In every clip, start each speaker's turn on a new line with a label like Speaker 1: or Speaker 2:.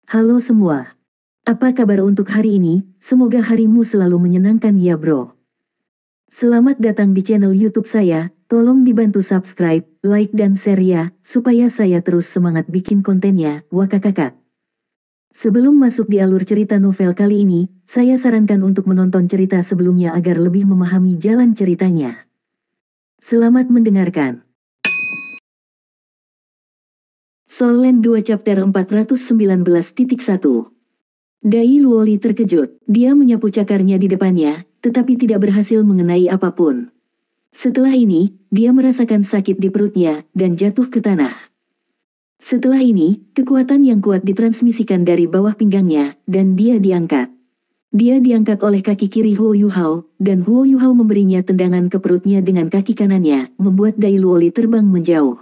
Speaker 1: Halo semua. Apa kabar untuk hari ini? Semoga harimu selalu menyenangkan ya bro. Selamat datang di channel YouTube saya. Tolong dibantu subscribe, like dan share ya, supaya saya terus semangat bikin kontennya. Wakakakak. Sebelum masuk di alur cerita novel kali ini, saya sarankan untuk menonton cerita sebelumnya agar lebih memahami jalan ceritanya. Selamat mendengarkan. Soul Land 2 Chapter 419.1. Dai Luoli terkejut. Dia menyapu cakarnya di depannya, tetapi tidak berhasil mengenai apapun. Setelah ini, dia merasakan sakit di perutnya dan jatuh ke tanah. Setelah ini, kekuatan yang kuat ditransmisikan dari bawah pinggangnya, dan dia diangkat. Dia diangkat oleh kaki kiri Huo Yuhao, dan Huo Yuhao memberinya tendangan ke perutnya dengan kaki kanannya, membuat Dai Luoli terbang menjauh.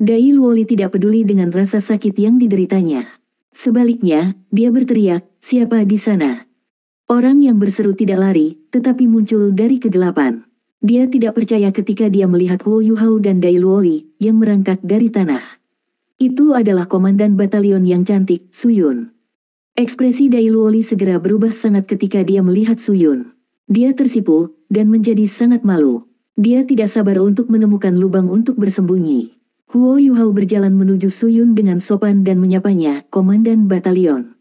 Speaker 1: Dai Luoli tidak peduli dengan rasa sakit yang dideritanya. Sebaliknya, dia berteriak, "Siapa di sana?" Orang yang berseru tidak lari, tetapi muncul dari kegelapan. Dia tidak percaya ketika dia melihat Huo Yuhao dan Dai Luoli yang merangkak dari tanah. Itu adalah komandan batalion yang cantik, Suyun. Ekspresi Dai Luoli segera berubah sangat ketika dia melihat Suyun. Dia tersipu, dan menjadi sangat malu. Dia tidak sabar untuk menemukan lubang untuk bersembunyi. Huo Yuhao berjalan menuju Suyun dengan sopan dan menyapanya, "Komandan batalion."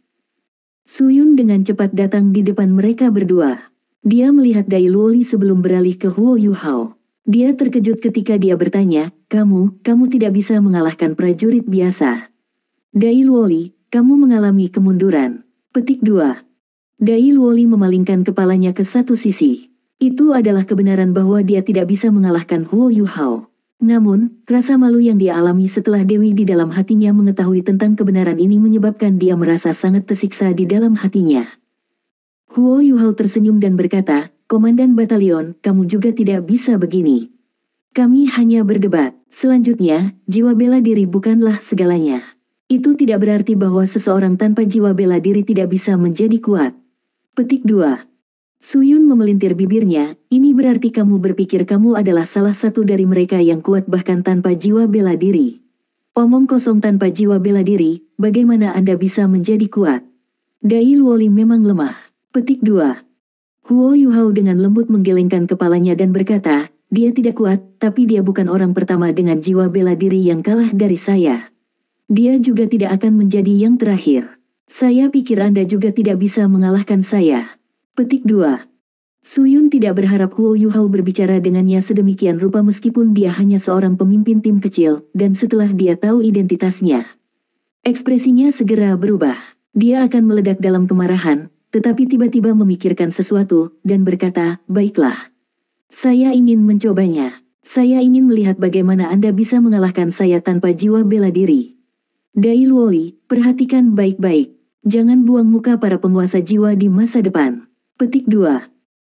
Speaker 1: Suyun dengan cepat datang di depan mereka berdua. Dia melihat Dai Luoli sebelum beralih ke Huo Yuhao. Dia terkejut ketika dia bertanya, kamu tidak bisa mengalahkan prajurit biasa." "Dai Luoli, kamu mengalami kemunduran." Petik 2. Dai Luoli memalingkan kepalanya ke satu sisi. Itu adalah kebenaran bahwa dia tidak bisa mengalahkan Huo Yuhao. Namun, rasa malu yang dia alami setelah Dewi di dalam hatinya mengetahui tentang kebenaran ini menyebabkan dia merasa sangat tersiksa di dalam hatinya. Huo Yuhao tersenyum dan berkata, "Komandan batalion, kamu juga tidak bisa begini. Kami hanya berdebat. Selanjutnya, jiwa bela diri bukanlah segalanya. Itu tidak berarti bahwa seseorang tanpa jiwa bela diri tidak bisa menjadi kuat." Petik 2. Suyun memelintir bibirnya, "Ini berarti kamu berpikir kamu adalah salah satu dari mereka yang kuat bahkan tanpa jiwa bela diri. Omong kosong, tanpa jiwa bela diri, bagaimana Anda bisa menjadi kuat?" Dai Luoli memang lemah. Petik 2. Huo Yuhao dengan lembut menggelengkan kepalanya dan berkata, "Dia tidak kuat, tapi dia bukan orang pertama dengan jiwa bela diri yang kalah dari saya. Dia juga tidak akan menjadi yang terakhir. Saya pikir Anda juga tidak bisa mengalahkan saya." Petik 2. Suyun tidak berharap Huo Yuhao berbicara dengannya sedemikian rupa meskipun dia hanya seorang pemimpin tim kecil, dan setelah dia tahu identitasnya, ekspresinya segera berubah. Dia akan meledak dalam kemarahan, tetapi tiba-tiba memikirkan sesuatu, dan berkata, "Baiklah. Saya ingin mencobanya. Saya ingin melihat bagaimana Anda bisa mengalahkan saya tanpa jiwa bela diri." Dai Luoli, perhatikan baik-baik. Jangan buang muka para penguasa jiwa di masa depan. Petik 2.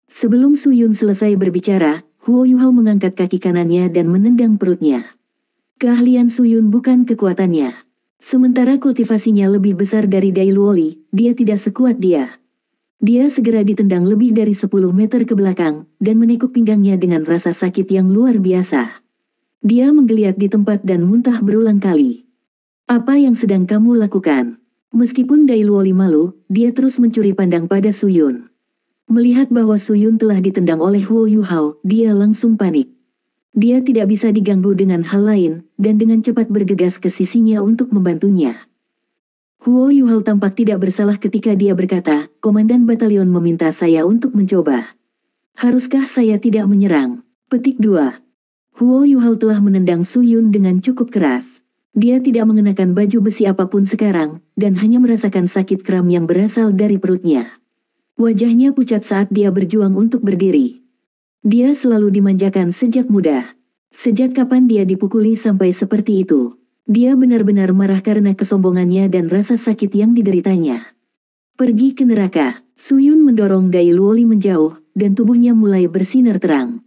Speaker 1: Sebelum Suyun selesai berbicara, Huo Yuhao mengangkat kaki kanannya dan menendang perutnya. Keahlian Suyun bukan kekuatannya. Sementara kultivasinya lebih besar dari Dai Luoli, dia tidak sekuat dia. Dia segera ditendang lebih dari 10 meter ke belakang, dan menekuk pinggangnya dengan rasa sakit yang luar biasa. Dia menggeliat di tempat dan muntah berulang kali. "Apa yang sedang kamu lakukan?" Meskipun Dai Luoli malu, dia terus mencuri pandang pada Suyun. Melihat bahwa Suyun telah ditendang oleh Huo Yuhao, dia langsung panik. Dia tidak bisa diganggu dengan hal lain, dan dengan cepat bergegas ke sisinya untuk membantunya. Huo Yuhao tampak tidak bersalah ketika dia berkata, "Komandan batalion meminta saya untuk mencoba. Haruskah saya tidak menyerang?" Petik 2. Huo Yuhao telah menendang Suyun dengan cukup keras. Dia tidak mengenakan baju besi apapun sekarang, dan hanya merasakan sakit kram yang berasal dari perutnya. Wajahnya pucat saat dia berjuang untuk berdiri. Dia selalu dimanjakan sejak muda. Sejak kapan dia dipukuli sampai seperti itu? Dia benar-benar marah karena kesombongannya dan rasa sakit yang dideritanya. "Pergi ke neraka." Suyun mendorong Dai Luoli menjauh, dan tubuhnya mulai bersinar terang.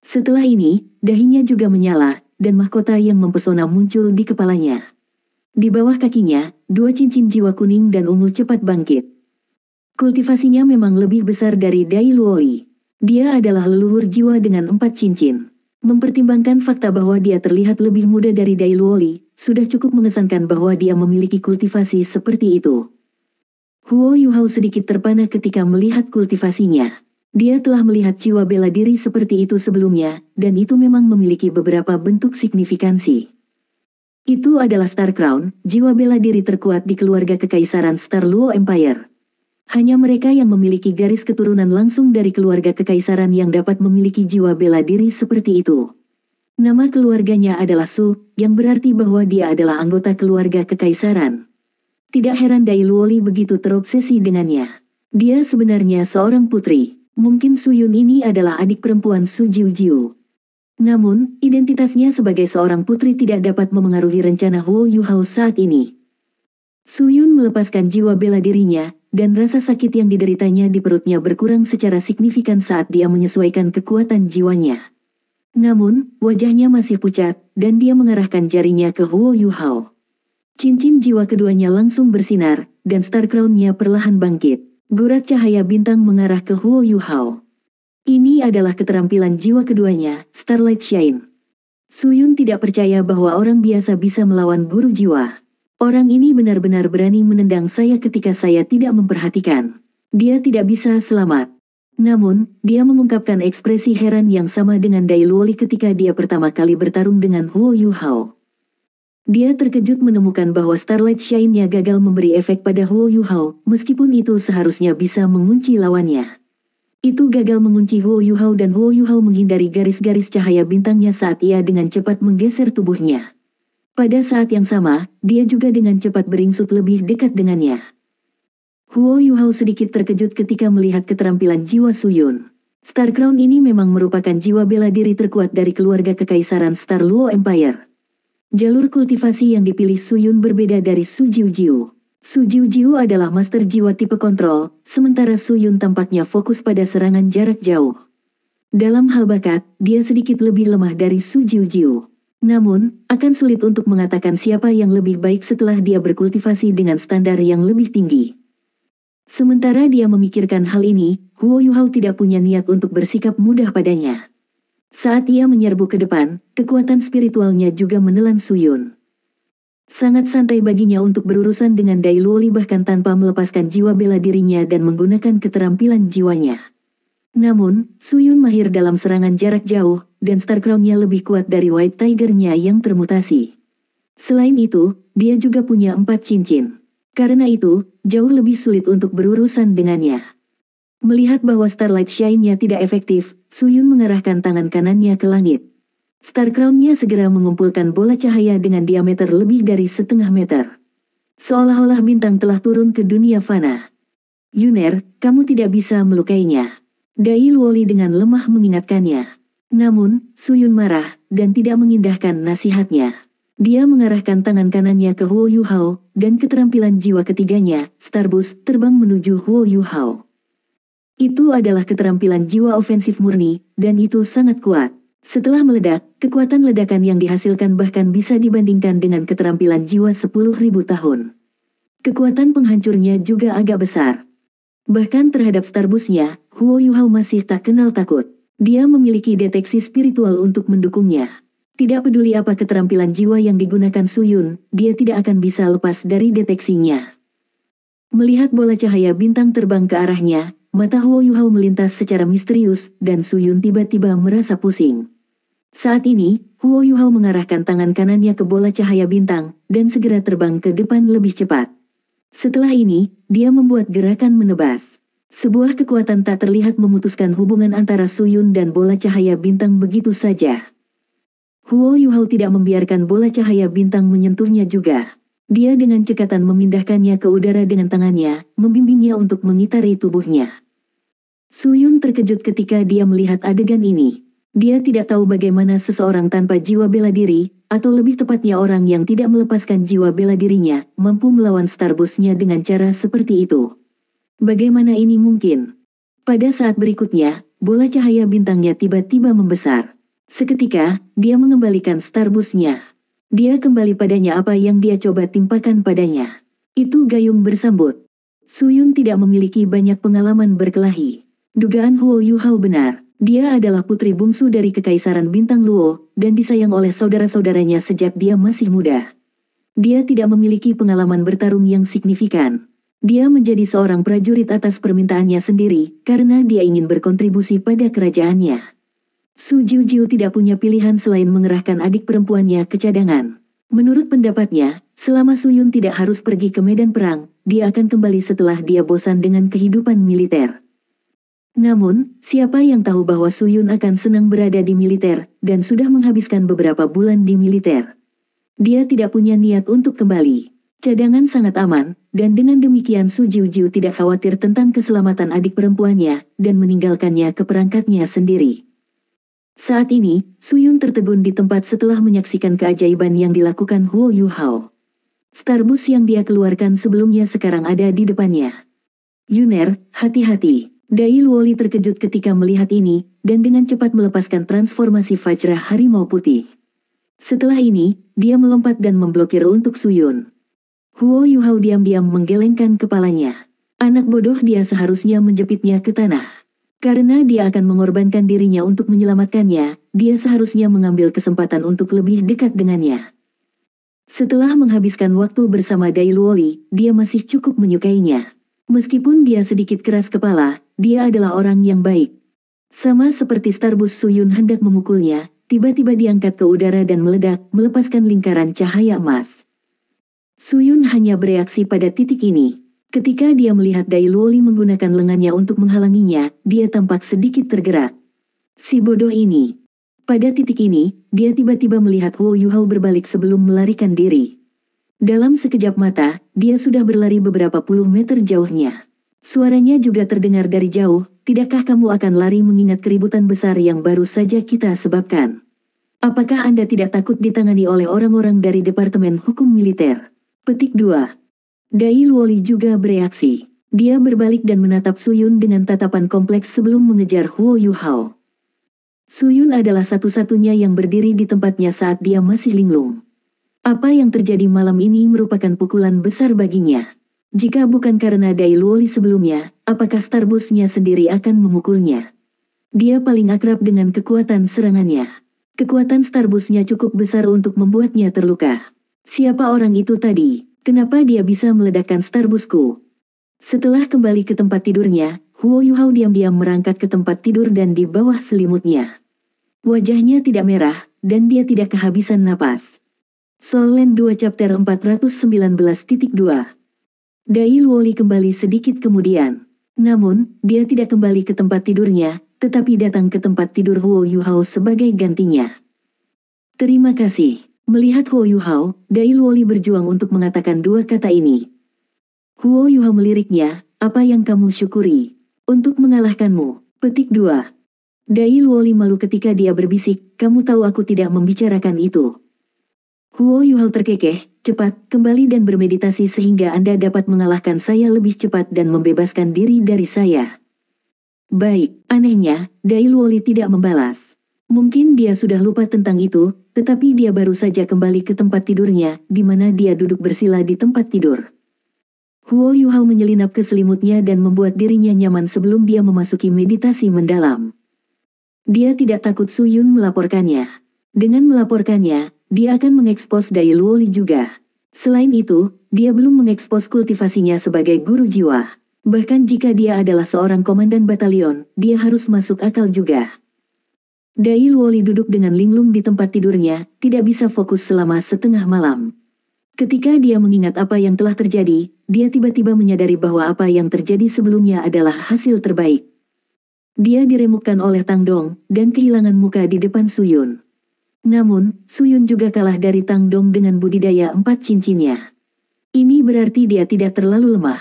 Speaker 1: Setelah ini, dahinya juga menyala, dan mahkota yang mempesona muncul di kepalanya. Di bawah kakinya, 2 cincin jiwa kuning dan ungu cepat bangkit. Kultivasinya memang lebih besar dari Dai Luoli. Dia adalah leluhur jiwa dengan 4 cincin. Mempertimbangkan fakta bahwa dia terlihat lebih muda dari Dai Luoli, sudah cukup mengesankan bahwa dia memiliki kultivasi seperti itu. Huo Yuhao sedikit terpana ketika melihat kultivasinya. Dia telah melihat jiwa bela diri seperti itu sebelumnya, dan itu memang memiliki beberapa bentuk signifikansi. Itu adalah Star Crown, jiwa bela diri terkuat di keluarga kekaisaran Star Luo Empire. Hanya mereka yang memiliki garis keturunan langsung dari keluarga kekaisaran yang dapat memiliki jiwa bela diri seperti itu. Nama keluarganya adalah Su, yang berarti bahwa dia adalah anggota keluarga kekaisaran. Tidak heran Dai Luoli begitu terobsesi dengannya. Dia sebenarnya seorang putri. Mungkin Su Yun ini adalah adik perempuan Su Jiujiu. Namun, identitasnya sebagai seorang putri tidak dapat memengaruhi rencana Huo Yuhao saat ini. Su Yun melepaskan jiwa bela dirinya, dan rasa sakit yang dideritanya di perutnya berkurang secara signifikan saat dia menyesuaikan kekuatan jiwanya. Namun, wajahnya masih pucat, dan dia mengarahkan jarinya ke Huo Yuhao. Cincin jiwa keduanya langsung bersinar, dan Star Crown-nya perlahan bangkit. Gurat cahaya bintang mengarah ke Huo Yuhao. Ini adalah keterampilan jiwa keduanya, Starlight Shine. Su Yun tidak percaya bahwa orang biasa bisa melawan guru jiwa. Orang ini benar-benar berani menendang saya ketika saya tidak memperhatikan. Dia tidak bisa selamat. Namun, dia mengungkapkan ekspresi heran yang sama dengan Dai Luoli ketika dia pertama kali bertarung dengan Huo Yuhao. Dia terkejut menemukan bahwa Starlight Shine-nya gagal memberi efek pada Huo Yuhao, meskipun itu seharusnya bisa mengunci lawannya. Itu gagal mengunci Huo Yuhao dan Huo Yuhao menghindari garis-garis cahaya bintangnya saat ia dengan cepat menggeser tubuhnya. Pada saat yang sama, dia juga dengan cepat beringsut lebih dekat dengannya. Huo Yuhao sedikit terkejut ketika melihat keterampilan jiwa Su Yun. Star Crown ini memang merupakan jiwa bela diri terkuat dari keluarga kekaisaran Star Luo Empire. Jalur kultivasi yang dipilih Su Yun berbeda dari Su Jiujiu. Su Jiujiu adalah master jiwa tipe kontrol, sementara Su Yun tampaknya fokus pada serangan jarak jauh. Dalam hal bakat, dia sedikit lebih lemah dari Su Jiujiu. Namun, akan sulit untuk mengatakan siapa yang lebih baik setelah dia berkultivasi dengan standar yang lebih tinggi. Sementara dia memikirkan hal ini, Huo Yuhao tidak punya niat untuk bersikap mudah padanya. Saat ia menyerbu ke depan, kekuatan spiritualnya juga menelan Su Yun. Sangat santai baginya untuk berurusan dengan Dai Luoli bahkan tanpa melepaskan jiwa bela dirinya dan menggunakan keterampilan jiwanya. Namun, Su Yun mahir dalam serangan jarak jauh, dan Star Crown-nya lebih kuat dari White Tiger-nya yang termutasi. Selain itu, dia juga punya 4 cincin. Karena itu, jauh lebih sulit untuk berurusan dengannya. Melihat bahwa Starlight Shine-nya tidak efektif, Su Yun mengarahkan tangan kanannya ke langit. Star Crown-nya segera mengumpulkan bola cahaya dengan diameter lebih dari 1/2 meter. Seolah-olah bintang telah turun ke dunia fana. Yuner, kamu tidak bisa melukainya. Dai Luoli dengan lemah mengingatkannya. Namun, Su Yun marah, dan tidak mengindahkan nasihatnya. Dia mengarahkan tangan kanannya ke Huo Yuhao, dan keterampilan jiwa ketiganya, Starbus, terbang menuju Huo Yuhao. Itu adalah keterampilan jiwa ofensif murni, dan itu sangat kuat. Setelah meledak, kekuatan ledakan yang dihasilkan bahkan bisa dibandingkan dengan keterampilan jiwa 10.000 tahun. Kekuatan penghancurnya juga agak besar. Bahkan terhadap Starbus-nya, Huo Yuhao masih tak kenal takut. Dia memiliki deteksi spiritual untuk mendukungnya. Tidak peduli apa keterampilan jiwa yang digunakan Su Yun, dia tidak akan bisa lepas dari deteksinya. Melihat bola cahaya bintang terbang ke arahnya, mata Huo Yuhao melintas secara misterius, dan Su Yun tiba-tiba merasa pusing. Saat ini, Huo Yuhao mengarahkan tangan kanannya ke bola cahaya bintang, dan segera terbang ke depan lebih cepat. Setelah ini, dia membuat gerakan menebas. Sebuah kekuatan tak terlihat memutuskan hubungan antara Su Yun dan bola cahaya bintang begitu saja. Huo Yuhao tidak membiarkan bola cahaya bintang menyentuhnya juga. Dia dengan cekatan memindahkannya ke udara dengan tangannya, membimbingnya untuk mengitari tubuhnya. Su Yun terkejut ketika dia melihat adegan ini. Dia tidak tahu bagaimana seseorang tanpa jiwa bela diri, atau lebih tepatnya orang yang tidak melepaskan jiwa bela dirinya, mampu melawan Starbus-nya dengan cara seperti itu. Bagaimana ini mungkin? Pada saat berikutnya, bola cahaya bintangnya tiba-tiba membesar. Seketika, dia mengembalikan Starbus-nya. Dia kembali padanya apa yang dia coba timpakan padanya. Itu gayung bersambut. Su Yun tidak memiliki banyak pengalaman berkelahi. Dugaan Huo Yuhao benar. Dia adalah putri bungsu dari Kekaisaran Bintang Luo, dan disayang oleh saudara-saudaranya sejak dia masih muda. Dia tidak memiliki pengalaman bertarung yang signifikan. Dia menjadi seorang prajurit atas permintaannya sendiri, karena dia ingin berkontribusi pada kerajaannya. Su Jiujiu tidak punya pilihan selain mengerahkan adik perempuannya ke cadangan. Menurut pendapatnya, selama Su Yun tidak harus pergi ke medan perang, dia akan kembali setelah dia bosan dengan kehidupan militer. Namun, siapa yang tahu bahwa Su Yun akan senang berada di militer, dan sudah menghabiskan beberapa bulan di militer. Dia tidak punya niat untuk kembali. Cadangan sangat aman, dan dengan demikian Su Jiujiu tidak khawatir tentang keselamatan adik perempuannya, dan meninggalkannya ke perangkatnya sendiri. Saat ini, Su Yun tertegun di tempat setelah menyaksikan keajaiban yang dilakukan Huo Yuhao. Starbus yang dia keluarkan sebelumnya sekarang ada di depannya. Yuner, hati-hati. Dai Luoli terkejut ketika melihat ini, dan dengan cepat melepaskan transformasi Vajra Harimau Putih. Setelah ini, dia melompat dan memblokir untuk Su Yun. Huo Yuhao diam-diam menggelengkan kepalanya. Anak bodoh, dia seharusnya menjepitnya ke tanah. Karena dia akan mengorbankan dirinya untuk menyelamatkannya, dia seharusnya mengambil kesempatan untuk lebih dekat dengannya. Setelah menghabiskan waktu bersama Dai Luoli, dia masih cukup menyukainya. Meskipun dia sedikit keras kepala, dia adalah orang yang baik. Sama seperti Starbus, Su Yun hendak memukulnya, tiba-tiba diangkat ke udara dan meledak, melepaskan lingkaran cahaya emas. Su Yun hanya bereaksi pada titik ini. Ketika dia melihat Dai Luoli menggunakan lengannya untuk menghalanginya, dia tampak sedikit tergerak. Si bodoh ini. Pada titik ini, dia tiba-tiba melihat Huo Yuhao berbalik sebelum melarikan diri. Dalam sekejap mata, dia sudah berlari beberapa puluh meter jauhnya. Suaranya juga terdengar dari jauh, tidakkah kamu akan lari mengingat keributan besar yang baru saja kita sebabkan? Apakah Anda tidak takut ditangani oleh orang-orang dari Departemen Hukum Militer? Petik 2. Dai Luoli juga bereaksi. Dia berbalik dan menatap Su Yun dengan tatapan kompleks sebelum mengejar Huo Yuhao. Su Yun adalah satu-satunya yang berdiri di tempatnya saat dia masih linglung. Apa yang terjadi malam ini merupakan pukulan besar baginya. Jika bukan karena Dai Luoli sebelumnya, apakah Starbusnya sendiri akan memukulnya? Dia paling akrab dengan kekuatan serangannya. Kekuatan Starbusnya cukup besar untuk membuatnya terluka. Siapa orang itu tadi? Kenapa dia bisa meledakkan Starbusku? Setelah kembali ke tempat tidurnya, Huo Yuhao diam-diam merangkak ke tempat tidur dan di bawah selimutnya. Wajahnya tidak merah, dan dia tidak kehabisan napas. Soul Land 2 Chapter 419.2. Dai Luoli kembali sedikit kemudian. Namun, dia tidak kembali ke tempat tidurnya, tetapi datang ke tempat tidur Huo Yuhao sebagai gantinya. Terima kasih. Melihat Huo Yuhao, Dai Luoli berjuang untuk mengatakan dua kata ini. Huo Yuhao meliriknya, apa yang kamu syukuri? Untuk mengalahkanmu. Petik 2. Dai Luoli malu ketika dia berbisik, kamu tahu aku tidak membicarakan itu. Huo Yuhao terkekeh, cepat, kembali dan bermeditasi sehingga Anda dapat mengalahkan saya lebih cepat dan membebaskan diri dari saya. Baik, anehnya, Dai Luoli tidak membalas. Mungkin dia sudah lupa tentang itu, tetapi dia baru saja kembali ke tempat tidurnya, di mana dia duduk bersila di tempat tidur. Huo Yuhao menyelinap ke selimutnya dan membuat dirinya nyaman sebelum dia memasuki meditasi mendalam. Dia tidak takut Su Yun melaporkannya. Dengan melaporkannya, dia akan mengekspos Dai Luoli juga. Selain itu, dia belum mengekspos kultivasinya sebagai guru jiwa. Bahkan jika dia adalah seorang komandan batalion, dia harus masuk akal juga. Dai Luoli duduk dengan linglung di tempat tidurnya, tidak bisa fokus selama setengah malam. Ketika dia mengingat apa yang telah terjadi, dia tiba-tiba menyadari bahwa apa yang terjadi sebelumnya adalah hasil terbaik. Dia diremukkan oleh Tang Dong, dan kehilangan muka di depan Su Yun. Namun, Su Yun juga kalah dari Tang Dong dengan budidaya 4 cincinnya. Ini berarti dia tidak terlalu lemah.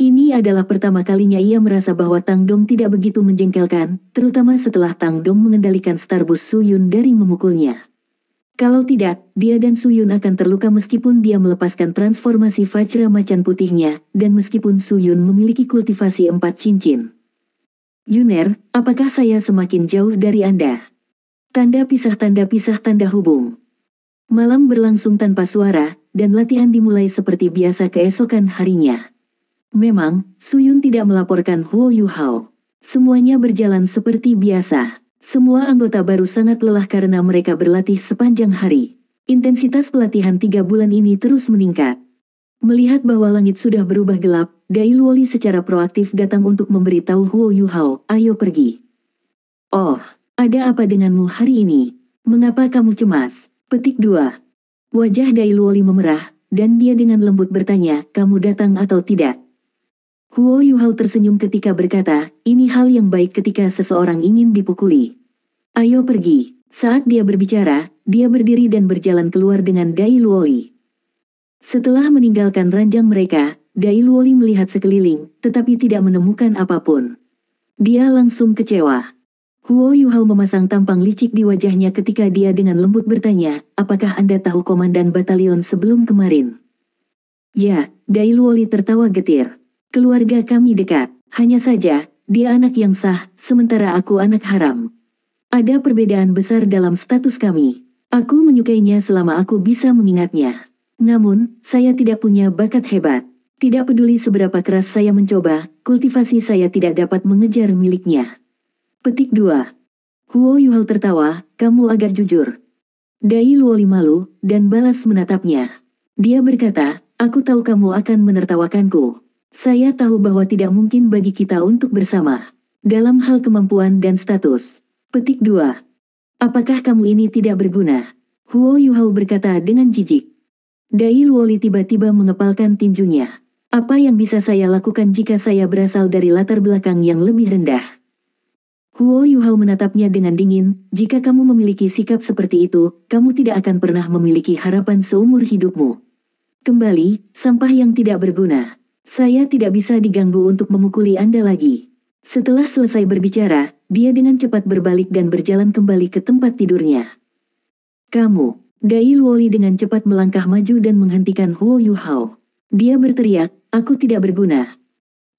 Speaker 1: Ini adalah pertama kalinya ia merasa bahwa Tang Dong tidak begitu menjengkelkan, terutama setelah Tang Dong mengendalikan Starbus Su Yun dari memukulnya. Kalau tidak, dia dan Su Yun akan terluka meskipun dia melepaskan transformasi Vajra macan putihnya, dan meskipun Su Yun memiliki kultivasi 4 cincin. Yuner, apakah saya semakin jauh dari Anda? Tanda tanda hubung. Malam berlangsung tanpa suara, dan latihan dimulai seperti biasa keesokan harinya. Memang, Su Yun tidak melaporkan Huo Yuhao. Semuanya berjalan seperti biasa. Semua anggota baru sangat lelah karena mereka berlatih sepanjang hari. Intensitas pelatihan 3 bulan ini terus meningkat. Melihat bahwa langit sudah berubah gelap, Dai Luoli secara proaktif datang untuk memberitahu Huo Yuhao, ayo pergi. Oh, ada apa denganmu hari ini? Mengapa kamu cemas? Petik 2. Wajah Dai Luoli memerah, dan dia dengan lembut bertanya, kamu datang atau tidak? Huo Yuhao tersenyum ketika berkata, ini hal yang baik ketika seseorang ingin dipukuli. Ayo pergi. Saat dia berbicara, dia berdiri dan berjalan keluar dengan Dai Luoli. Setelah meninggalkan ranjang mereka, Dai Luoli melihat sekeliling, tetapi tidak menemukan apapun. Dia langsung kecewa. Huo Yuhao memasang tampang licik di wajahnya ketika dia dengan lembut bertanya, apakah Anda tahu komandan batalion sebelum kemarin? Ya, Dai Luoli tertawa getir. Keluarga kami dekat, hanya saja, dia anak yang sah, sementara aku anak haram. Ada perbedaan besar dalam status kami. Aku menyukainya selama aku bisa mengingatnya. Namun, saya tidak punya bakat hebat. Tidak peduli seberapa keras saya mencoba, kultivasi saya tidak dapat mengejar miliknya. Petik 2. Huo Yuhao tertawa, kamu agak jujur. Dai Luoli malu, dan balas menatapnya. Dia berkata, aku tahu kamu akan menertawakanku. Saya tahu bahwa tidak mungkin bagi kita untuk bersama. Dalam hal kemampuan dan status. Petik 2. Apakah kamu ini tidak berguna? Huo Yuhao berkata dengan jijik. Dai Luoli tiba-tiba mengepalkan tinjunya. Apa yang bisa saya lakukan jika saya berasal dari latar belakang yang lebih rendah? Huo Yuhao menatapnya dengan dingin, jika kamu memiliki sikap seperti itu, kamu tidak akan pernah memiliki harapan seumur hidupmu. Kembali, sampah yang tidak berguna. Saya tidak bisa diganggu untuk memukuli Anda lagi. Setelah selesai berbicara, dia dengan cepat berbalik dan berjalan kembali ke tempat tidurnya. Kamu, Dai Luoli dengan cepat melangkah maju dan menghentikan Huo Yuhao. Dia berteriak, aku tidak berguna.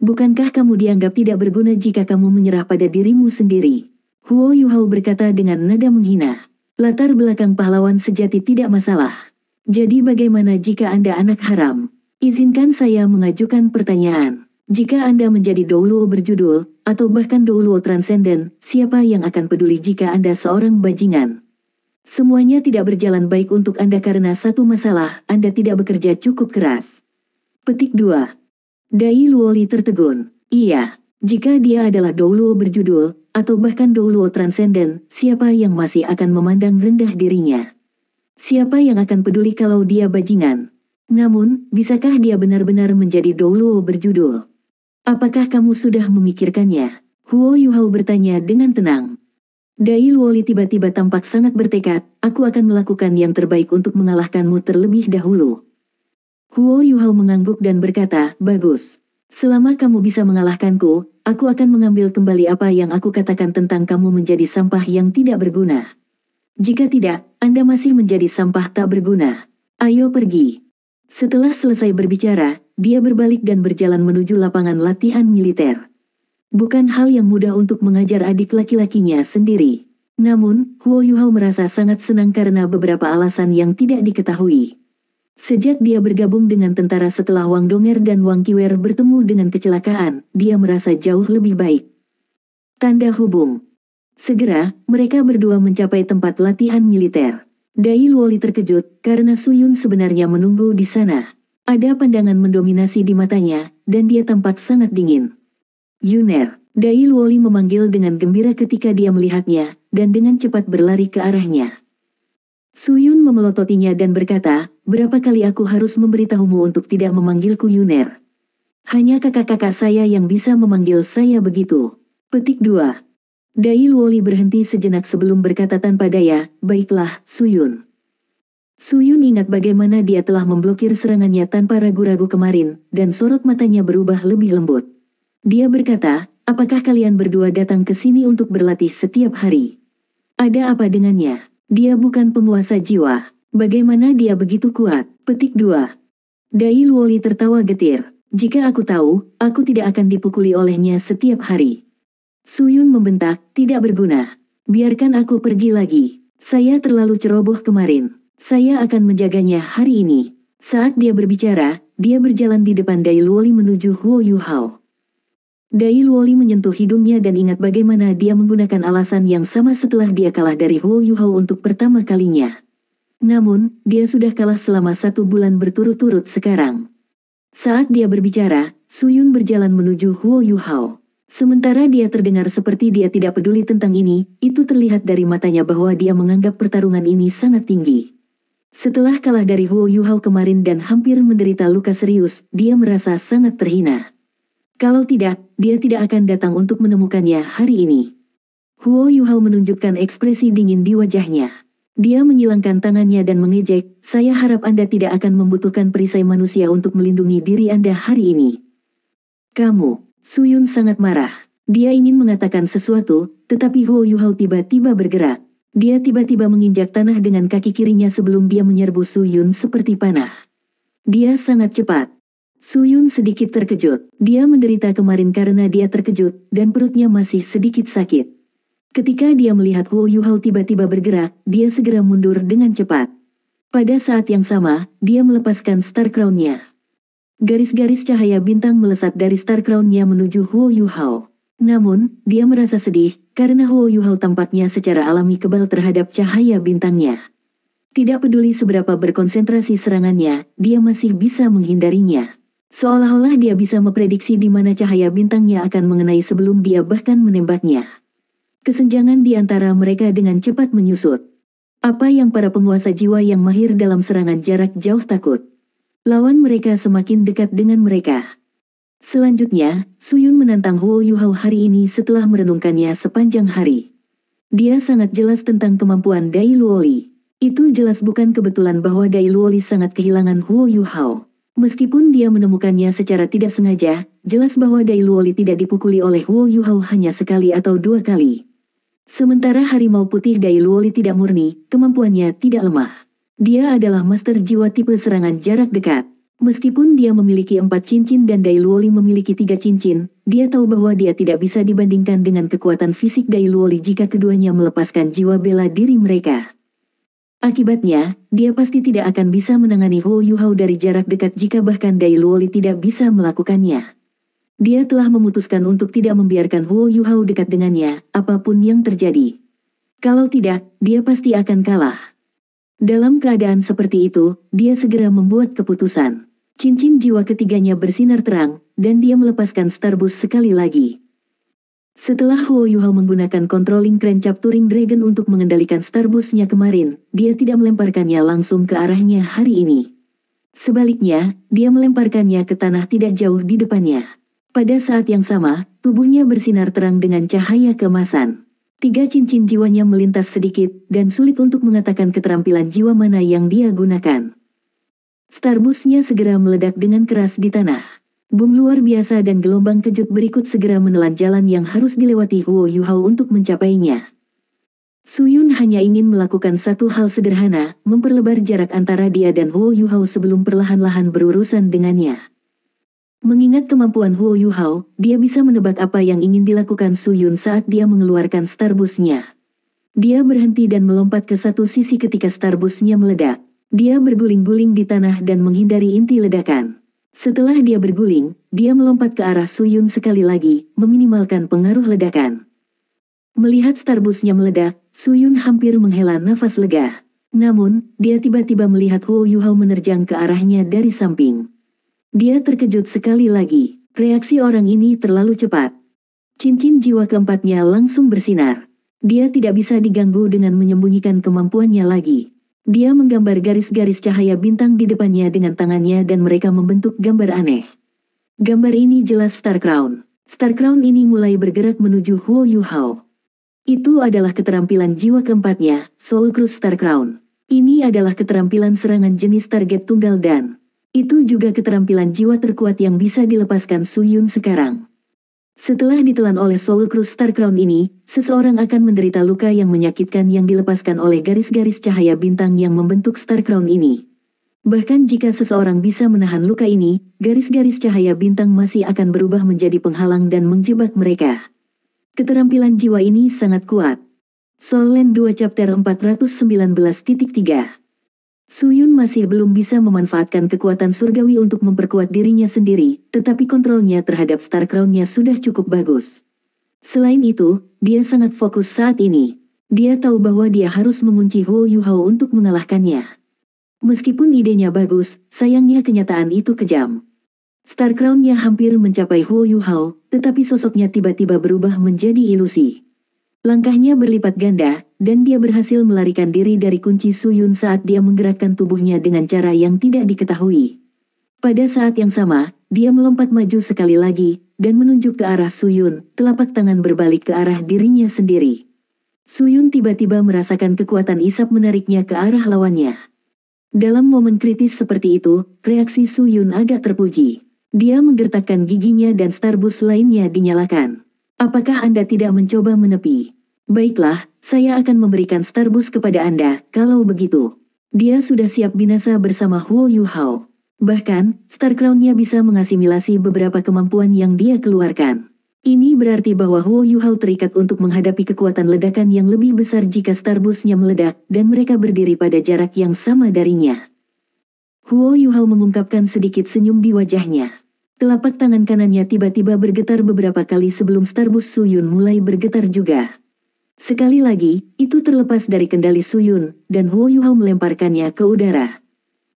Speaker 1: Bukankah kamu dianggap tidak berguna jika kamu menyerah pada dirimu sendiri? Huo Yuhao berkata dengan nada menghina. Latar belakang pahlawan sejati tidak masalah. Jadi bagaimana jika Anda anak haram? Izinkan saya mengajukan pertanyaan. Jika Anda menjadi Douluo berjudul, atau bahkan Douluo transenden, siapa yang akan peduli jika Anda seorang bajingan? Semuanya tidak berjalan baik untuk Anda karena satu masalah, Anda tidak bekerja cukup keras. Petik 2. Dai Luoli tertegun. Iya, jika dia adalah Douluo berjudul, atau bahkan Douluo transenden, siapa yang masih akan memandang rendah dirinya? Siapa yang akan peduli kalau dia bajingan? Namun, bisakah dia benar-benar menjadi Douluo berjudul? Apakah kamu sudah memikirkannya? Huo Yuhao bertanya dengan tenang. Dai Luoli tiba-tiba tampak sangat bertekad, aku akan melakukan yang terbaik untuk mengalahkanmu terlebih dahulu. Huo Yuhao mengangguk dan berkata, bagus. Selama kamu bisa mengalahkanku, aku akan mengambil kembali apa yang aku katakan tentang kamu menjadi sampah yang tidak berguna. Jika tidak, Anda masih menjadi sampah tak berguna. Ayo pergi. Setelah selesai berbicara, dia berbalik dan berjalan menuju lapangan latihan militer. Bukan hal yang mudah untuk mengajar adik laki-lakinya sendiri. Namun, Huo Yuhao merasa sangat senang karena beberapa alasan yang tidak diketahui. Sejak dia bergabung dengan tentara setelah Wang Donger dan Wang Qiwer bertemu dengan kecelakaan, dia merasa jauh lebih baik. Tanda hubung. Segera, mereka berdua mencapai tempat latihan militer. Dai Luoli terkejut karena Suyun sebenarnya menunggu di sana. Ada pandangan mendominasi di matanya, dan dia tampak sangat dingin. Yuner, Dai Luoli memanggil dengan gembira ketika dia melihatnya, dan dengan cepat berlari ke arahnya. Suyun memelototinya dan berkata, berapa kali aku harus memberitahumu untuk tidak memanggilku Yuner? Hanya kakak-kakak saya yang bisa memanggil saya begitu. Petik 2. Dai Luoli berhenti sejenak sebelum berkata tanpa daya, baiklah, Suyun. Suyun ingat bagaimana dia telah memblokir serangannya tanpa ragu-ragu kemarin, dan sorot matanya berubah lebih lembut. Dia berkata, apakah kalian berdua datang ke sini untuk berlatih setiap hari? Ada apa dengannya? Dia bukan penguasa jiwa. Bagaimana dia begitu kuat? Petik 2. Dai Luoli tertawa getir. Jika aku tahu, aku tidak akan dipukuli olehnya setiap hari. Suyun membentak, tidak berguna. Biarkan aku pergi lagi. Saya terlalu ceroboh kemarin. Saya akan menjaganya hari ini. Saat dia berbicara, dia berjalan di depan Dai Luoli menuju Huo Yuhao. Dai Luoli menyentuh hidungnya dan ingat bagaimana dia menggunakan alasan yang sama setelah dia kalah dari Huo Yuhao untuk pertama kalinya. Namun, dia sudah kalah selama 1 bulan berturut-turut sekarang. Saat dia berbicara, Suyun berjalan menuju Huo Yuhao. Sementara dia terdengar seperti dia tidak peduli tentang ini, itu terlihat dari matanya bahwa dia menganggap pertarungan ini sangat tinggi. Setelah kalah dari Huo Yuhao kemarin dan hampir menderita luka serius, dia merasa sangat terhina. Kalau tidak, dia tidak akan datang untuk menemukannya hari ini. Huo Yuhao menunjukkan ekspresi dingin di wajahnya. Dia menyilangkan tangannya dan mengejek, "Saya harap Anda tidak akan membutuhkan perisai manusia untuk melindungi diri Anda hari ini." "Kamu..." Suyun sangat marah. Dia ingin mengatakan sesuatu, tetapi Huo Yuhao tiba-tiba bergerak. Dia tiba-tiba menginjak tanah dengan kaki kirinya sebelum dia menyerbu Suyun seperti panah. Dia sangat cepat. Suyun sedikit terkejut. Dia menderita kemarin karena dia terkejut, dan perutnya masih sedikit sakit. Ketika dia melihat Huo Yuhao tiba-tiba bergerak, dia segera mundur dengan cepat. Pada saat yang sama, dia melepaskan Star Crown-nya. Garis-garis cahaya bintang melesat dari Star Crown-nya menuju Huo Yuhao. Namun, dia merasa sedih, karena Huo Yuhao tampaknya secara alami kebal terhadap cahaya bintangnya. Tidak peduli seberapa berkonsentrasi serangannya, dia masih bisa menghindarinya. Seolah-olah dia bisa memprediksi di mana cahaya bintangnya akan mengenai sebelum dia bahkan menembaknya. Kesenjangan di antara mereka dengan cepat menyusut. Apa yang para penguasa jiwa yang mahir dalam serangan jarak jauh takut? Lawan mereka semakin dekat dengan mereka. Selanjutnya, Suyun menantang Huo Yuhao hari ini setelah merenungkannya sepanjang hari. Dia sangat jelas tentang kemampuan Dai Luoli. Itu jelas bukan kebetulan bahwa Dai Luoli sangat kehilangan Huo Yuhao. Meskipun dia menemukannya secara tidak sengaja, jelas bahwa Dai Luoli tidak dipukuli oleh Huo Yuhao hanya sekali atau 2 kali. Sementara harimau putih Dai Luoli tidak murni, kemampuannya tidak lemah. Dia adalah master jiwa tipe serangan jarak dekat. Meskipun dia memiliki 4 cincin dan Dai Luoli memiliki 3 cincin, dia tahu bahwa dia tidak bisa dibandingkan dengan kekuatan fisik Dai Luoli jika keduanya melepaskan jiwa bela diri mereka. Akibatnya, dia pasti tidak akan bisa menangani Huo Yuhao dari jarak dekat jika bahkan Dai Luoli tidak bisa melakukannya. Dia telah memutuskan untuk tidak membiarkan Huo Yuhao dekat dengannya, apapun yang terjadi. Kalau tidak, dia pasti akan kalah. Dalam keadaan seperti itu, dia segera membuat keputusan. Cincin jiwa ketiganya bersinar terang, dan dia melepaskan Starbus sekali lagi. Setelah Huo Yuhao menggunakan Controlling Crane Capturing Dragon untuk mengendalikan Starbus-nya kemarin, dia tidak melemparkannya langsung ke arahnya hari ini. Sebaliknya, dia melemparkannya ke tanah tidak jauh di depannya. Pada saat yang sama, tubuhnya bersinar terang dengan cahaya keemasan. 3 cincin jiwanya melintas sedikit, dan sulit untuk mengatakan keterampilan jiwa mana yang dia gunakan. Starbus-nya segera meledak dengan keras di tanah. Boom luar biasa dan gelombang kejut berikut segera menelan jalan yang harus dilewati Huo Yuhao untuk mencapainya. Suyun hanya ingin melakukan satu hal sederhana, memperlebar jarak antara dia dan Huo Yuhao sebelum perlahan-lahan berurusan dengannya. Mengingat kemampuan Huo Yuhao, dia bisa menebak apa yang ingin dilakukan Suyun saat dia mengeluarkan Starbus-nya. Dia berhenti dan melompat ke satu sisi ketika Starbus-nya meledak. Dia berguling-guling di tanah dan menghindari inti ledakan. Setelah dia berguling, dia melompat ke arah Suyun sekali lagi, meminimalkan pengaruh ledakan. Melihat Starbus-nya meledak, Suyun hampir menghela nafas lega. Namun, dia tiba-tiba melihat Huo Yuhao menerjang ke arahnya dari samping. Dia terkejut sekali lagi. Reaksi orang ini terlalu cepat. Cincin jiwa keempatnya langsung bersinar. Dia tidak bisa diganggu dengan menyembunyikan kemampuannya lagi. Dia menggambar garis-garis cahaya bintang di depannya dengan tangannya dan mereka membentuk gambar aneh. Gambar ini jelas Star Crown. Star Crown ini mulai bergerak menuju Huo Yuhao. Itu adalah keterampilan jiwa keempatnya, Soul Crush Star Crown. Ini adalah keterampilan serangan jenis target tunggal dan itu juga keterampilan jiwa terkuat yang bisa dilepaskan Suyun sekarang. Setelah ditelan oleh Soul Crush Star Crown ini, seseorang akan menderita luka yang menyakitkan yang dilepaskan oleh garis-garis cahaya bintang yang membentuk Star Crown ini. Bahkan jika seseorang bisa menahan luka ini, garis-garis cahaya bintang masih akan berubah menjadi penghalang dan menjebak mereka. Keterampilan jiwa ini sangat kuat. Soul Land 2 Chapter 419.3 Suyun masih belum bisa memanfaatkan kekuatan surgawi untuk memperkuat dirinya sendiri, tetapi kontrolnya terhadap Star Crown-nya sudah cukup bagus. Selain itu, dia sangat fokus saat ini. Dia tahu bahwa dia harus mengunci Huo Yuhao untuk mengalahkannya. Meskipun idenya bagus, sayangnya kenyataan itu kejam. Star Crown-nya hampir mencapai Huo Yuhao, tetapi sosoknya tiba-tiba berubah menjadi ilusi. Langkahnya berlipat ganda, dan dia berhasil melarikan diri dari kunci Suyun saat dia menggerakkan tubuhnya dengan cara yang tidak diketahui. Pada saat yang sama, dia melompat maju sekali lagi, dan menunjuk ke arah Suyun, telapak tangan berbalik ke arah dirinya sendiri. Suyun tiba-tiba merasakan kekuatan isap menariknya ke arah lawannya. Dalam momen kritis seperti itu, reaksi Suyun agak terpuji. Dia menggertakkan giginya dan Starbus lainnya dinyalakan. Apakah Anda tidak mencoba menepi? Baiklah, saya akan memberikan Starbus kepada Anda, kalau begitu. Dia sudah siap binasa bersama Huo Yuhao. Bahkan, Star Crown-nya bisa mengasimilasi beberapa kemampuan yang dia keluarkan. Ini berarti bahwa Huo Yuhao terikat untuk menghadapi kekuatan ledakan yang lebih besar jika Starbus-nya meledak, dan mereka berdiri pada jarak yang sama darinya. Huo Yuhao mengungkapkan sedikit senyum di wajahnya. Telapak tangan kanannya tiba-tiba bergetar beberapa kali sebelum Starbus Suyun mulai bergetar juga. Sekali lagi, itu terlepas dari kendali Suyun, dan Huo Yuhao melemparkannya ke udara.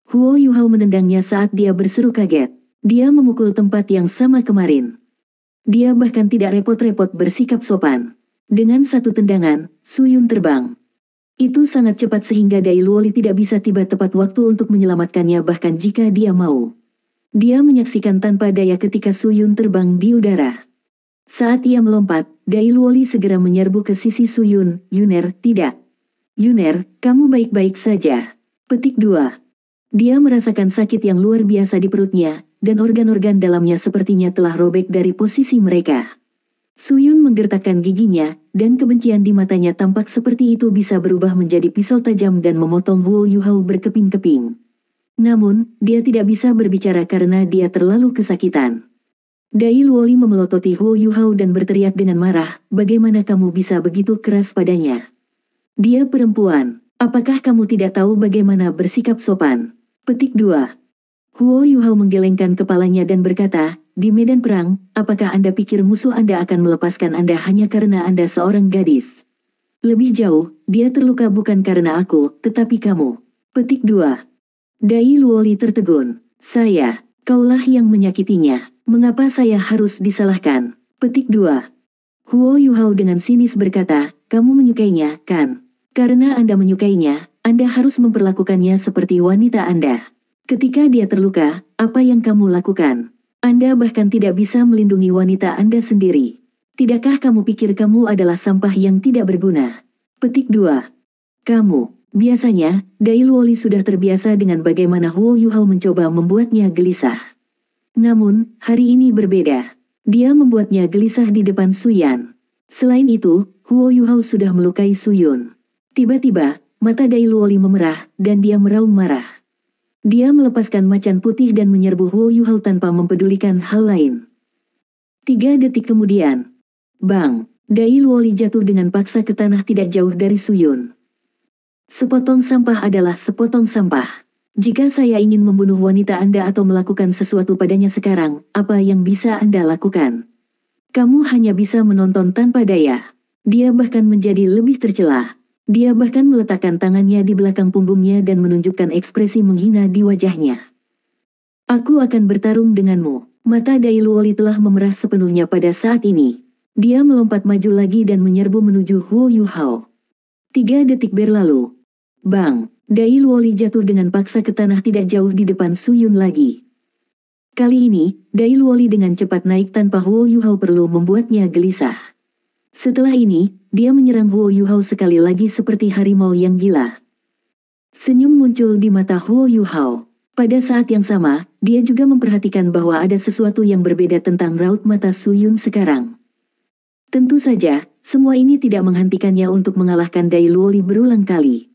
Speaker 1: Huo Yuhao menendangnya saat dia berseru kaget. Dia memukul tempat yang sama kemarin. Dia bahkan tidak repot-repot bersikap sopan. Dengan satu tendangan, Suyun terbang. Itu sangat cepat sehingga Dai Luoli tidak bisa tiba tepat waktu untuk menyelamatkannya bahkan jika dia mau. Dia menyaksikan tanpa daya ketika Suyun terbang di udara. Saat ia melompat, Dai Luoli segera menyerbu ke sisi Suyun. Yuner, tidak. Yuner, kamu baik-baik saja. Petik 2. Dia merasakan sakit yang luar biasa di perutnya, dan organ-organ dalamnya sepertinya telah robek dari posisi mereka. Suyun menggertakkan giginya, dan kebencian di matanya tampak seperti itu bisa berubah menjadi pisau tajam dan memotong Huo Yuhao berkeping-keping. Namun, dia tidak bisa berbicara karena dia terlalu kesakitan. Dai Luoli memelototi Huo Yuhao dan berteriak dengan marah, bagaimana kamu bisa begitu keras padanya? Dia perempuan, apakah kamu tidak tahu bagaimana bersikap sopan? Petik 2. Huo Yuhao menggelengkan kepalanya dan berkata, di medan perang, apakah Anda pikir musuh Anda akan melepaskan Anda hanya karena Anda seorang gadis? Lebih jauh, dia terluka bukan karena aku, tetapi kamu. Petik 2. Dai Luoli tertegun. Kaulah yang menyakitinya. Mengapa saya harus disalahkan? Petik 2. Huo Yuhao dengan sinis berkata, kamu menyukainya, kan? Karena Anda menyukainya, Anda harus memperlakukannya seperti wanita Anda. Ketika dia terluka, apa yang kamu lakukan? Anda bahkan tidak bisa melindungi wanita Anda sendiri. Tidakkah kamu pikir kamu adalah sampah yang tidak berguna? Petik 2. Kamu. Biasanya, Dai Luoli sudah terbiasa dengan bagaimana Huo Yuhao mencoba membuatnya gelisah. Namun, hari ini berbeda. Dia membuatnya gelisah di depan Suyan. Selain itu, Huo Yuhao sudah melukai Suyun. Tiba-tiba, mata Dai Luoli memerah, dan dia meraung marah. Dia melepaskan macan putih dan menyerbu Huo Yuhao tanpa mempedulikan hal lain. 3 detik kemudian. Bang! Dai Luoli jatuh dengan paksa ke tanah tidak jauh dari Suyun. Sepotong sampah adalah sepotong sampah. Jika saya ingin membunuh wanita Anda atau melakukan sesuatu padanya sekarang, apa yang bisa Anda lakukan? Kamu hanya bisa menonton tanpa daya. Dia bahkan menjadi lebih tercela. Dia bahkan meletakkan tangannya di belakang punggungnya dan menunjukkan ekspresi menghina di wajahnya. Aku akan bertarung denganmu. Mata Dai Luoli telah memerah sepenuhnya pada saat ini. Dia melompat maju lagi dan menyerbu menuju Huo Yuhao. 3 detik berlalu. Bang! Dai Luoli jatuh dengan paksa ke tanah tidak jauh di depan Suyun lagi. Kali ini, Dai Luoli dengan cepat naik tanpa Huo Yuhao perlu membuatnya gelisah. Setelah ini, dia menyerang Huo Yuhao sekali lagi seperti harimau yang gila. Senyum muncul di mata Huo Yuhao. Pada saat yang sama, dia juga memperhatikan bahwa ada sesuatu yang berbeda tentang raut mata Suyun sekarang. Tentu saja, semua ini tidak menghentikannya untuk mengalahkan Dai Luoli berulang kali.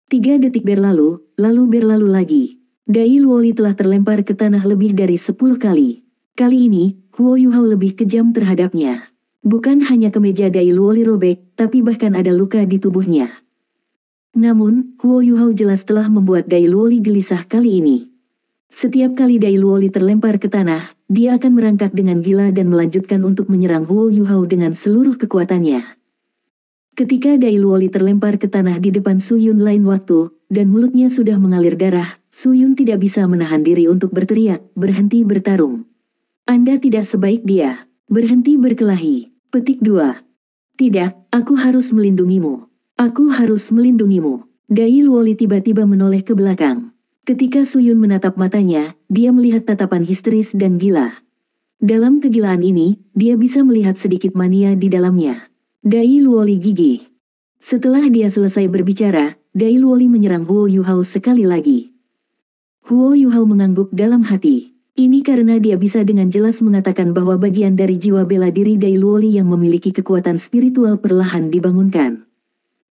Speaker 1: 3 detik berlalu, lalu berlalu lagi. Dai Luoli telah terlempar ke tanah lebih dari 10 kali. Kali ini, Huo Yuhao lebih kejam terhadapnya. Bukan hanya kemeja Dai Luoli robek, tapi bahkan ada luka di tubuhnya. Namun, Huo Yuhao jelas telah membuat Dai Luoli gelisah kali ini. Setiap kali Dai Luoli terlempar ke tanah, dia akan merangkak dengan gila dan melanjutkan untuk menyerang Huo Yuhao dengan seluruh kekuatannya. Ketika Dai Luoli terlempar ke tanah di depan Su Yun lain waktu, dan mulutnya sudah mengalir darah, Su Yun tidak bisa menahan diri untuk berteriak, "Berhenti bertarung. Anda tidak sebaik dia. Berhenti berkelahi." Petik 2. Tidak, aku harus melindungimu. Aku harus melindungimu. Dai Luoli tiba-tiba menoleh ke belakang. Ketika Su Yun menatap matanya, dia melihat tatapan histeris dan gila. Dalam kegilaan ini, dia bisa melihat sedikit mania di dalamnya. Dai Luoli gigih. Setelah dia selesai berbicara, Dai Luoli menyerang Huo Yuhao sekali lagi. Huo Yuhao mengangguk dalam hati. Ini karena dia bisa dengan jelas mengatakan bahwa bagian dari jiwa bela diri Dai Luoli yang memiliki kekuatan spiritual perlahan dibangunkan.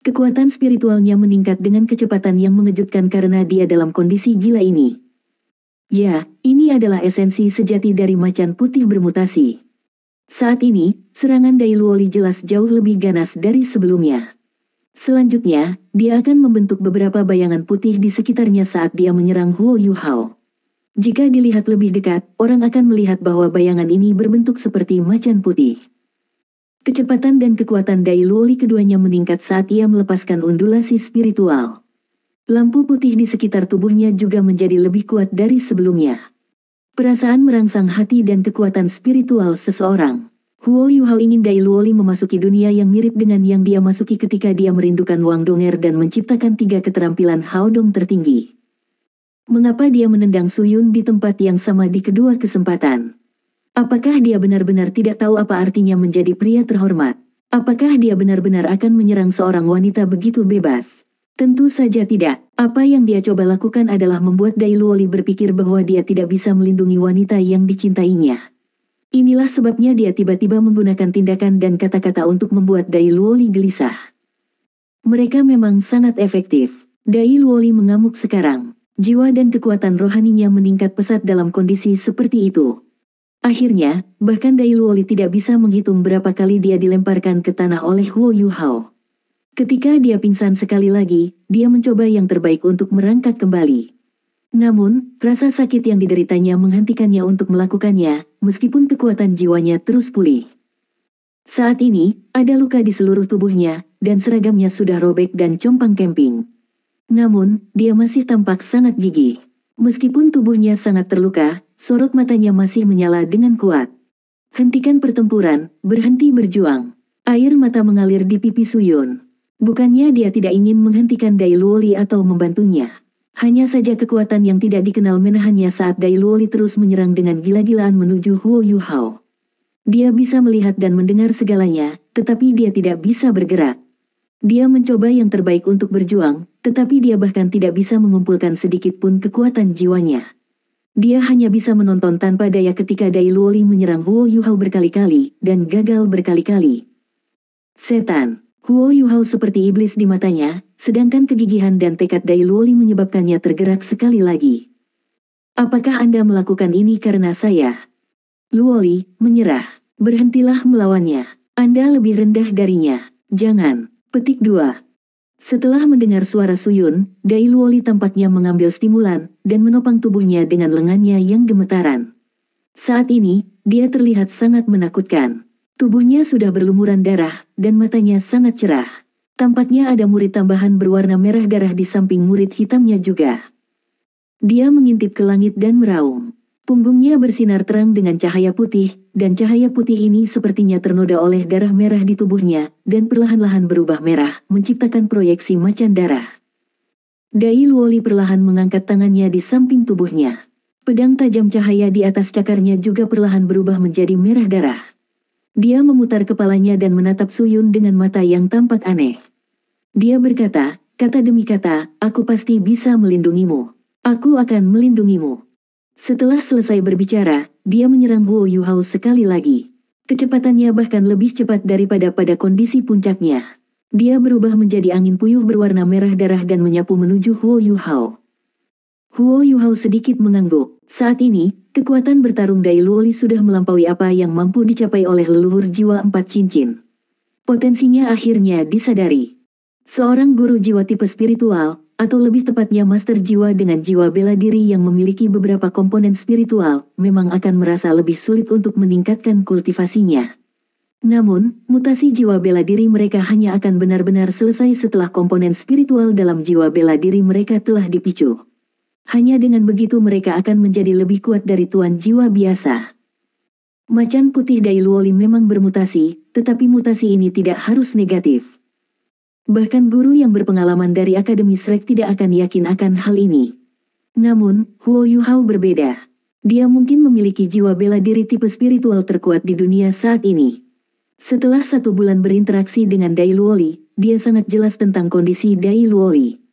Speaker 1: Kekuatan spiritualnya meningkat dengan kecepatan yang mengejutkan karena dia dalam kondisi gila ini. Ya, ini adalah esensi sejati dari macan putih bermutasi. Saat ini, serangan Dai Luoli jelas jauh lebih ganas dari sebelumnya. Selanjutnya, dia akan membentuk beberapa bayangan putih di sekitarnya saat dia menyerang Huo Yuhao. Jika dilihat lebih dekat, orang akan melihat bahwa bayangan ini berbentuk seperti macan putih. Kecepatan dan kekuatan Dai Luoli keduanya meningkat saat ia melepaskan undulasi spiritual. Lampu putih di sekitar tubuhnya juga menjadi lebih kuat dari sebelumnya. Perasaan merangsang hati dan kekuatan spiritual seseorang. Huo Yuhao ingin Dai Luoli memasuki dunia yang mirip dengan yang dia masuki ketika dia merindukan Wang Donger dan menciptakan 3 keterampilan Haodong tertinggi. Mengapa dia menendang Su Yun di tempat yang sama di kedua kesempatan? Apakah dia benar-benar tidak tahu apa artinya menjadi pria terhormat? Apakah dia benar-benar akan menyerang seorang wanita begitu bebas? Tentu saja tidak. Apa yang dia coba lakukan adalah membuat Dai Luoli berpikir bahwa dia tidak bisa melindungi wanita yang dicintainya. Inilah sebabnya dia tiba-tiba menggunakan tindakan dan kata-kata untuk membuat Dai Luoli gelisah. Mereka memang sangat efektif. Dai Luoli mengamuk sekarang. Jiwa dan kekuatan rohaninya meningkat pesat dalam kondisi seperti itu. Akhirnya, bahkan Dai Luoli tidak bisa menghitung berapa kali dia dilemparkan ke tanah oleh Huo Yuhao. Ketika dia pingsan sekali lagi, dia mencoba yang terbaik untuk merangkak kembali. Namun, rasa sakit yang dideritanya menghentikannya untuk melakukannya, meskipun kekuatan jiwanya terus pulih. Saat ini, ada luka di seluruh tubuhnya, dan seragamnya sudah robek dan compang-camping. Namun, dia masih tampak sangat gigih. Meskipun tubuhnya sangat terluka, sorot matanya masih menyala dengan kuat. Hentikan pertempuran, berhenti berjuang. Air mata mengalir di pipi Su Yun. Bukannya dia tidak ingin menghentikan Dai Luoli atau membantunya. Hanya saja kekuatan yang tidak dikenal menahannya saat Dai Luoli terus menyerang dengan gila-gilaan menuju Huo Yuhao. Dia bisa melihat dan mendengar segalanya, tetapi dia tidak bisa bergerak. Dia mencoba yang terbaik untuk berjuang, tetapi dia bahkan tidak bisa mengumpulkan sedikit pun kekuatan jiwanya. Dia hanya bisa menonton tanpa daya ketika Dai Luoli menyerang Huo Yuhao berkali-kali, dan gagal berkali-kali. Setan. Huo Yuhao seperti iblis di matanya, sedangkan kegigihan dan tekad Dai Luoli menyebabkannya tergerak sekali lagi. Apakah Anda melakukan ini karena saya? Luoli, menyerah. Berhentilah melawannya. Anda lebih rendah darinya. Jangan. Petik 2. Setelah mendengar suara Su Yun, Dai Luoli tampaknya mengambil stimulan, dan menopang tubuhnya dengan lengannya yang gemetaran. Saat ini, dia terlihat sangat menakutkan. Tubuhnya sudah berlumuran darah, dan matanya sangat cerah. Tampaknya ada murid tambahan berwarna merah darah di samping murid hitamnya juga. Dia mengintip ke langit dan meraung. Punggungnya bersinar terang dengan cahaya putih, dan cahaya putih ini sepertinya ternoda oleh darah merah di tubuhnya, dan perlahan-lahan berubah merah, menciptakan proyeksi macan darah. Dai Luoli perlahan mengangkat tangannya di samping tubuhnya. Pedang tajam cahaya di atas cakarnya juga perlahan berubah menjadi merah darah. Dia memutar kepalanya dan menatap Su Yun dengan mata yang tampak aneh. Dia berkata, kata demi kata, "Aku pasti bisa melindungimu. Aku akan melindungimu." Setelah selesai berbicara, dia menyerang Huo Yuhao sekali lagi. Kecepatannya bahkan lebih cepat daripada pada kondisi puncaknya. Dia berubah menjadi angin puyuh berwarna merah darah dan menyapu menuju Huo Yuhao. Huo Yuhao sedikit mengangguk. Saat ini, kekuatan bertarung Dai Luoli sudah melampaui apa yang mampu dicapai oleh leluhur jiwa 4 cincin. Potensinya akhirnya disadari. Seorang guru jiwa tipe spiritual, atau lebih tepatnya master jiwa dengan jiwa bela diri yang memiliki beberapa komponen spiritual, memang akan merasa lebih sulit untuk meningkatkan kultivasinya. Namun, mutasi jiwa bela diri mereka hanya akan benar-benar selesai setelah komponen spiritual dalam jiwa bela diri mereka telah dipicu. Hanya dengan begitu mereka akan menjadi lebih kuat dari tuan jiwa biasa. Macan putih Dailuoli memang bermutasi, tetapi mutasi ini tidak harus negatif. Bahkan guru yang berpengalaman dari Akademi Shrek tidak akan yakin akan hal ini. Namun, Huo Yuhao berbeda. Dia mungkin memiliki jiwa bela diri tipe spiritual terkuat di dunia saat ini. Setelah 1 bulan berinteraksi dengan Dailuoli, dia sangat jelas tentang kondisi Dailuoli.